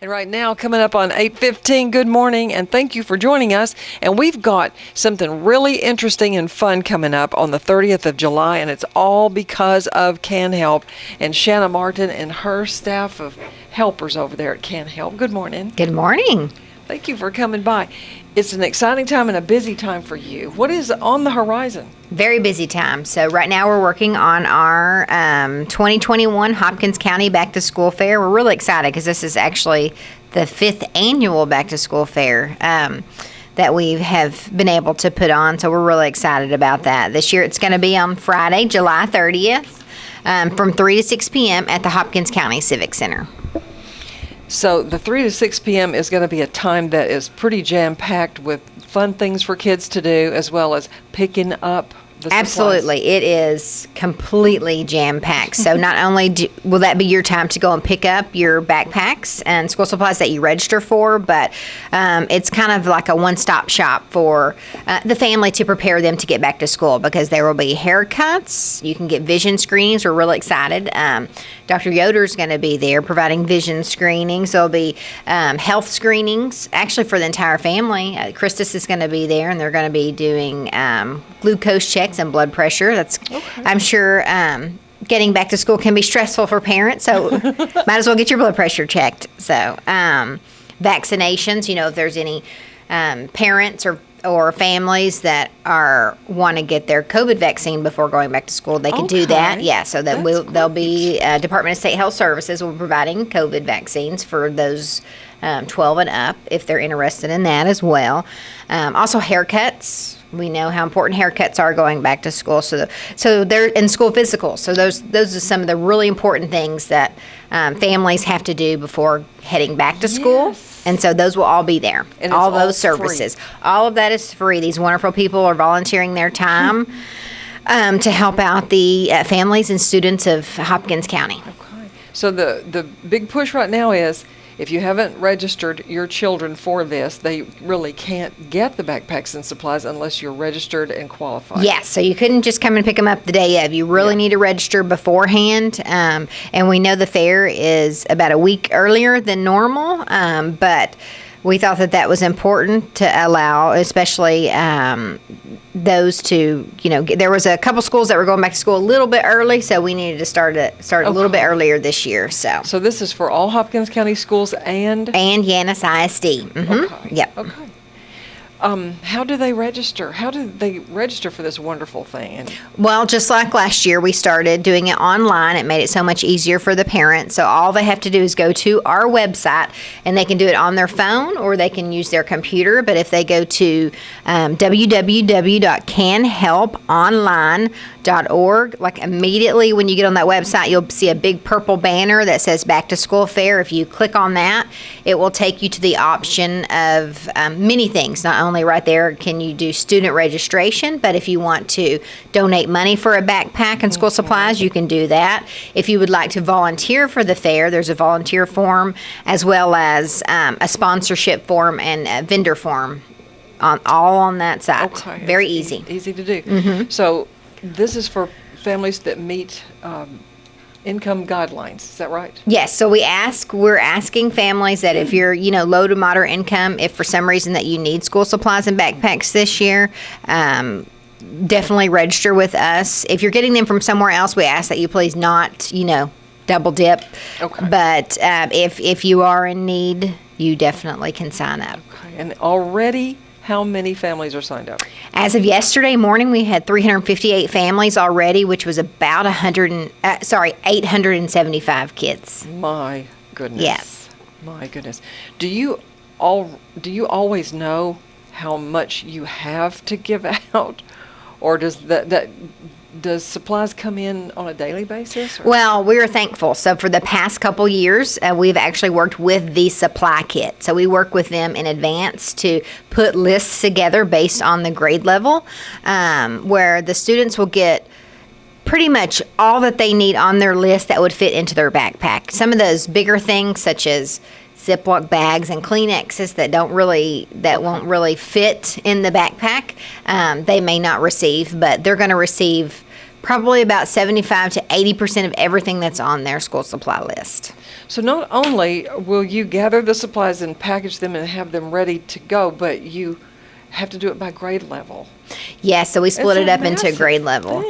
And right now, coming up on 8:15, good morning, and thank you for joining us. And we've got something really interesting and fun coming up on the 30th of July, and it's all because of CanHelp and Shanna Martin and her staff of helpers over there at CanHelp. Good morning. Good morning. Thank you for coming by. It's an exciting time and a busy time for you. What is on the horizon? Very busy time. So right now we're working on our 2021 Hopkins County Back to School Fair. We're really excited because this is actually the 5th annual Back to School Fair that we have been able to put on. So we're really excited about that. This year it's going to be on Friday, July 30th from 3 to 6 p.m. at the Hopkins County Civic Center. So the 3 to 6 p.m. is going to be a time that is pretty jam-packed with fun things for kids to do, as well as picking up the Absolutely. supplies. It is completely jam-packed. So not only will that be your time to go and pick up your backpacks and school supplies that you register for, but it's kind of like a one-stop shop for the family to prepare them to get back to school, because there will be haircuts. You can get vision screenings. We're really excited. Dr. Yoder's going to be there providing vision screenings. There'll be health screenings, actually for the entire family. Christus is going to be there, and they're going to be doing glucose checks and blood pressure. That's, okay. I'm sure getting back to school can be stressful for parents, so might as well get your blood pressure checked. So vaccinations, if there's any parents or families that want to get their COVID vaccine before going back to school, they can do that. Yeah, so that there'll be Department of State Health Services will be providing COVID vaccines for those 12 and up if they're interested in that as well. Also haircuts. We know how important haircuts are going back to school. So they're in school physicals. So those are some of the really important things that families have to do before heading back to school. Yes. And so those will all be there. And all those services. Free. All of that is free. These wonderful people are volunteering their time to help out the families and students of Hopkins County. Okay. So the big push right now is, if you haven't registered your children for this, they really can't get the backpacks and supplies unless you're registered and qualified. Yes, so you couldn't just come and pick them up the day of. You really need to register beforehand. And we know the fair is about a week earlier than normal, but we thought that was important to allow, especially those to, there was a couple schools that were going back to school a little bit early, so we needed to start a little bit earlier this year. So this is for all Hopkins County schools and Yannis ISD. Mm-hmm. Okay. Yep. Okay. How do they register? How do they register for this wonderful thing? Well, just like last year, we started doing it online. It made it so much easier for the parents. So all they have to do is go to our website, and they can do it on their phone or they can use their computer. But if they go to www.canhelponline.org, like immediately when you get on that website, you'll see a big purple banner that says Back to School Fair. If you click on that, it will take you to the option of many things. Not only right there can you do student registration, but if you want to donate money for a backpack and school supplies, you can do that. If you would like to volunteer for the fair, there's a volunteer form, as well as a sponsorship form and a vendor form all on that site. Okay. Very easy. Easy to do. Mm-hmm. So this is for families that meet income guidelines. Is that right? Yes. So we're asking families that if you're, low to moderate income, if for some reason that you need school supplies and backpacks this year, definitely register with us. If you're getting them from somewhere else, we ask that you please not, double dip. Okay. But if you are in need, you definitely can sign up. Okay. And already, how many families are signed up? As of yesterday morning, we had 358 families already, which was about 875 kids. My goodness. Yes. My goodness. Do you always know how much you have to give out, or does does supplies come in on a daily basis? Or? Well, we are thankful. So for the past couple years, we've actually worked with the supply kit. So we work with them in advance to put lists together based on the grade level, where the students will get pretty much all that they need on their list that would fit into their backpack. Some of those bigger things, such as Ziploc bags and Kleenexes that won't really fit in the backpack, they may not receive, but they're going to receive Probably about 75 to 80% of everything that's on their school supply list. So not only will you gather the supplies and package them and have them ready to go, but you have to do it by grade level. Yeah, so we split it up into grade level.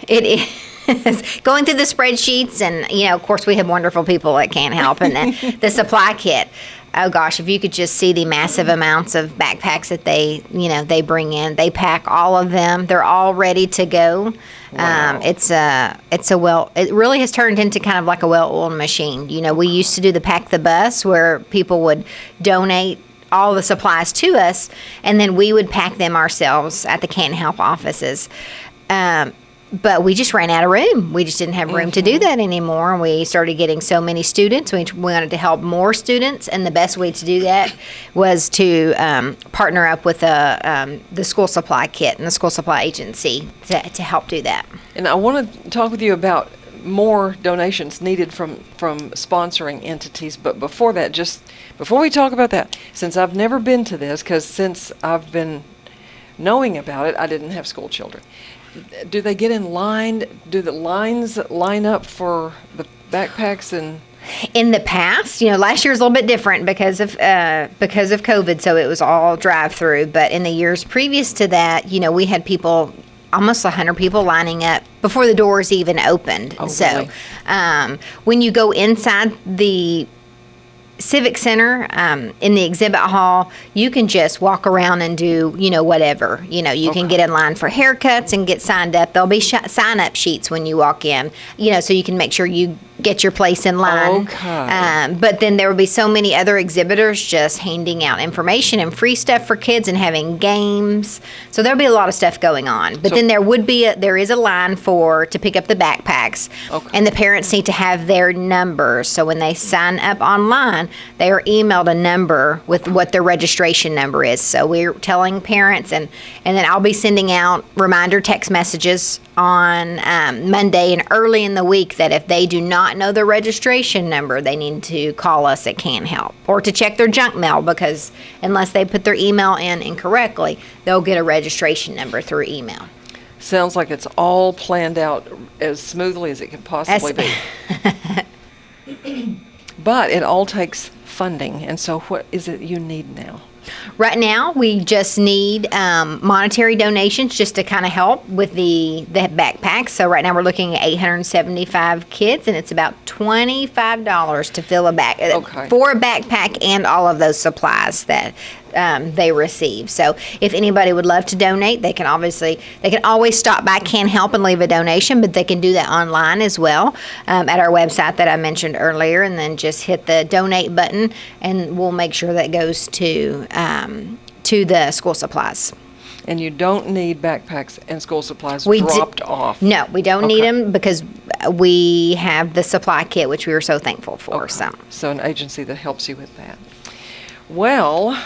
It is. Going through the spreadsheets, and, of course, we have wonderful people at CanHelp, and then the supply kit. Oh gosh, if you could just see the massive amounts of backpacks that they bring in. They pack all of them. They're all ready to go. Wow. It really has turned into kind of like a well-oiled machine. We used to do the Pack the Bus, where people would donate all the supplies to us, and then we would pack them ourselves at the CanHelp offices. But we just ran out of room. We just didn't have room to do that anymore. And we started getting so many students. We wanted to help more students, and the best way to do that was to partner up with the school supply kit and the school supply agency to help do that. And I want to talk with you about more donations needed from sponsoring entities. But before that, just before we talk about that, since I've never been to this, because since I've been knowing about it, I didn't have school children. Do they get in line? Do the lines line up for the backpacks? And in the past, last year was a little bit different because of COVID, so it was all drive-through. But in the years previous to that, we had people, almost 100 people lining up before the doors even opened. Oh, so really? When you go inside the Civic Center, in the exhibit hall, you can just walk around and do, whatever. You can get in line for haircuts and get signed up. There'll be sign-up sheets when you walk in, so you can make sure you get your place in line. Okay. But then there will be so many other exhibitors just handing out information and free stuff for kids and having games. So there'll be a lot of stuff going on. But then there is a line to pick up the backpacks. Okay. And the parents need to have their numbers. So when they sign up online, they are emailed a number with what their registration number is. So we're telling parents, and then I'll be sending out reminder text messages on Monday and early in the week that if they do not know their registration number, they need to call us at CanHelp or to check their junk mail, because unless they put their email in incorrectly, they'll get a registration number through email. Sounds like it's all planned out as smoothly as it can possibly be. But it all takes funding, and so what is it you need now? Right now, we just need monetary donations just to kind of help with the backpacks. So right now we're looking at 875 kids, and it's about $25 to fill for a backpack and all of those supplies that they receive. So if anybody would love to donate, they can always stop by CanHelp and leave a donation, but they can do that online as well at our website that I mentioned earlier, and then just hit the donate button, and we'll make sure that goes to the school supplies. And you don't need backpacks and school supplies dropped off? No, we don't need them, because we have the supply kit, which we were so thankful for. Okay. So an agency that helps you with that. Well,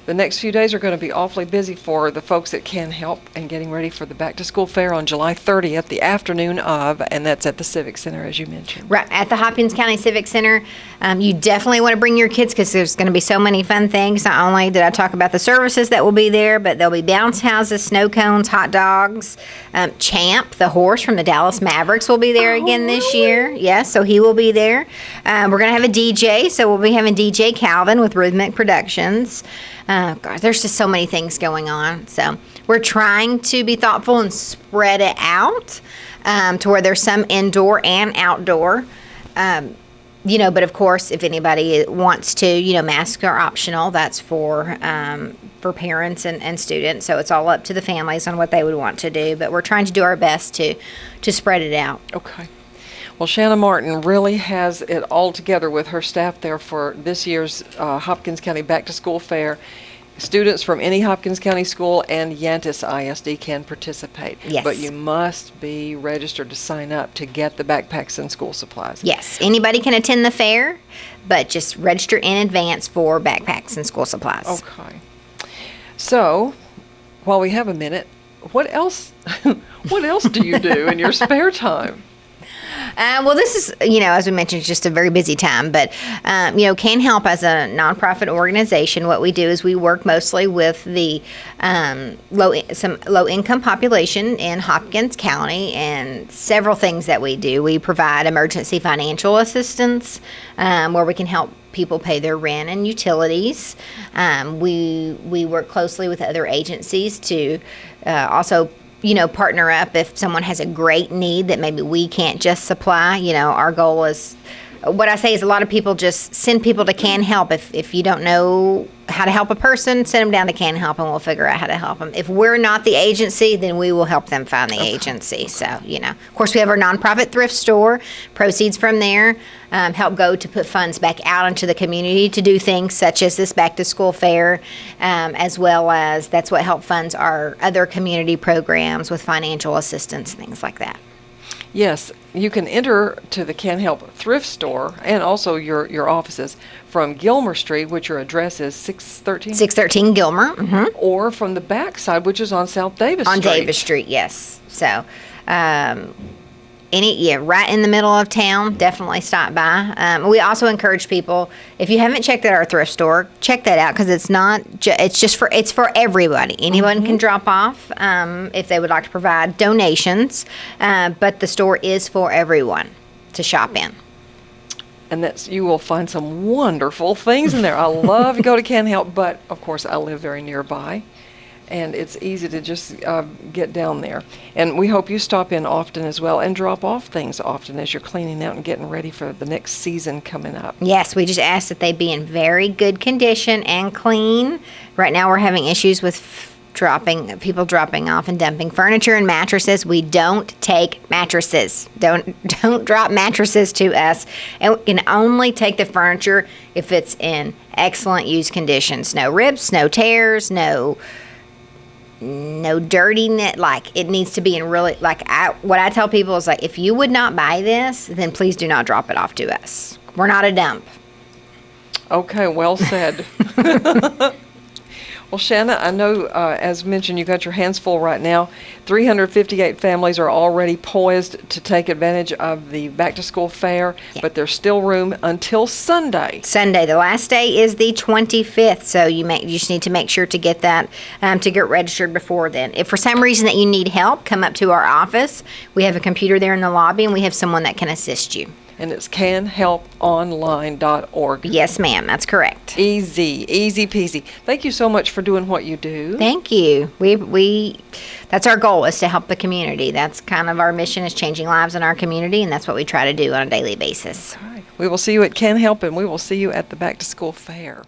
the next few days are going to be awfully busy for the folks at CanHelp and getting ready for the back-to-school fair on July 30th, the afternoon of, and that's at the Civic Center, as you mentioned. Right, at the Hopkins County Civic Center. You definitely want to bring your kids, because there's going to be so many fun things. Not only did I talk about the services that will be there, but there'll be bounce houses, snow cones, hot dogs. Champ, the horse from the Dallas Mavericks, will be there again this year. Yes, so he will be there. We're going to have a DJ, so we'll be having DJ Calvin with Rhythmic Productions. Gosh, there's just so many things going on. So we're trying to be thoughtful and spread it out to where there's some indoor and outdoor. But of course, if anybody wants to, masks are optional. That's for parents and students. So it's all up to the families on what they would want to do. But we're trying to do our best to spread it out. Okay. Well, Shanna Martin really has it all together with her staff there for this year's Hopkins County Back to School Fair. Students from any Hopkins County school and Yantis ISD can participate. Yes. But you must be registered to sign up to get the backpacks and school supplies. Yes. Anybody can attend the fair, but just register in advance for backpacks and school supplies. Okay. So, while we have a minute, what else do you do in your spare time? Well, this is, as we mentioned, just a very busy time. But, CanHelp as a nonprofit organization, what we do is we work mostly with the some low-income population in Hopkins County, and several things that we do. We provide emergency financial assistance where we can help people pay their rent and utilities. We work closely with other agencies to also partner up if someone has a great need that maybe we can't just supply. Our goal is, what I say is, a lot of people just send people to CanHelp. If you don't know how to help a person, send them down to CanHelp and we'll figure out how to help them. If we're not the agency, then we will help them find the agency. So, of course, we have our nonprofit thrift store. Proceeds from there help go to put funds back out into the community to do things such as this back to school fair, as well as that's what help funds our other community programs with financial assistance, things like that. Yes, you can enter to the CanHelp thrift store and also your offices from Gilmer Street, which your address is 613? 613 Gilmer. Mm-hmm. Or from the back side, which is on South Davis Street. On Davis Street, yes. So, right in the middle of town, definitely stop by. We also encourage people, if you haven't checked out our thrift store, check that out, because it's for everybody. Anyone can drop off if they would like to provide donations, but the store is for everyone to shop in. And you will find some wonderful things in there. I love to go to CanHelp, but of course I live very nearby, and it's easy to just get down there. And we hope you stop in often as well and drop off things often as you're cleaning out and getting ready for the next season coming up. Yes, we just ask that they be in very good condition and clean. Right now we're having issues with people dropping off and dumping furniture and mattresses. We don't take mattresses. Don't drop mattresses to us. And we can only take the furniture if it's in excellent used conditions. No rips, no tears, no dirtiness. Like, it needs to be in really, what I tell people is, if you would not buy this, then please do not drop it off to us. We're not a dump. Okay, well said. Well, Shanna, I know, as mentioned, you got your hands full right now. 358 families are already poised to take advantage of the back-to-school fair, but there's still room until Sunday. Sunday, the last day is the 25th, so you just need to make sure to get that, to get registered before then. If for some reason that you need help, come up to our office. We have a computer there in the lobby, and we have someone that can assist you. And it's canhelponline.org. Yes, ma'am. That's correct. Easy peasy. Thank you so much for doing what you do. Thank you. That's our goal, is to help the community. That's kind of our mission, is changing lives in our community, and that's what we try to do on a daily basis. All right. We will see you at CanHelp, and we will see you at the Back to School Fair.